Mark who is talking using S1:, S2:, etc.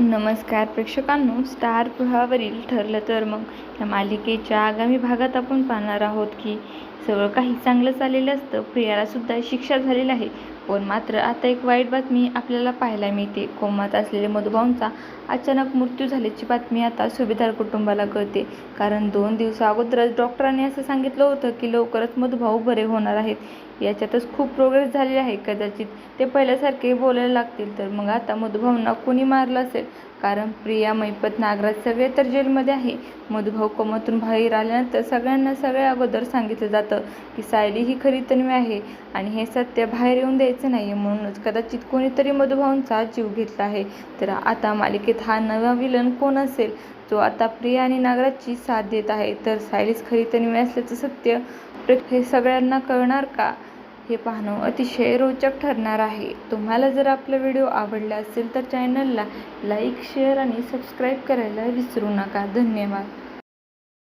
S1: नमस्कार प्रेक्षकांनो, स्टार प्रवाहावरील ठरलं तर मग या मालिकेच्या आगामी भागात आपण पाहणार आहोत की सगळं काही चांगलं चाललेलं असतं. प्रियाला सुद्धा शिक्षा झालेली आहे, पण मात्र आता एक वाईट बातमी आपल्याला पाहायला मिळते. कोमात असलेले मधुभाऊंचा अचानक मृत्यू झाल्याची बातमी आता सुभेदार कुटुंबाला कळते. कारण 2 दिवसा अगोदरच डॉक्टरांनी असं सांगितलं होतं की लवकरच मधुभाऊ बरे होणार आहेत. याच्यातच खूप प्रोग्रेस झालेली आहे. कदाचित ते पहिल्यासारखे बोलायला लागतील. तर मग आता मधुभाऊंना कोणी मारलं असेल? कारण प्रिया, मैपत, नागराज सगळे तर जेलमध्ये आहे. मधुभाऊ कोमातून बाहेर आल्यानंतर सगळ्यांना सगळ्या अगोदर सांगितलं जातं की सायली ही खरी तन्वी आहे आणि हे सत्य बाहेर येऊन द्यायचं नाही. म्हणूनच कदाचित कोणीतरी मधुभाऊंचा जीव घेतला आहे. तर आता मालिकेत हा नवा विलन कोण असेल, जो आता प्रिया आणि नागराजची साथ देत आहे? तर सायलीच खरी तन्वी असल्याचं सत्य हे सगळ्यांना कळणार का? हे पाहणं अतिशय रोचक ठरणार आहे. तुम्हाला जर आपला व्हिडिओ आवडला असेल तर चॅनलला लाईक, शेअर आणि सबस्क्राईब करायला विसरू नका. धन्यवाद.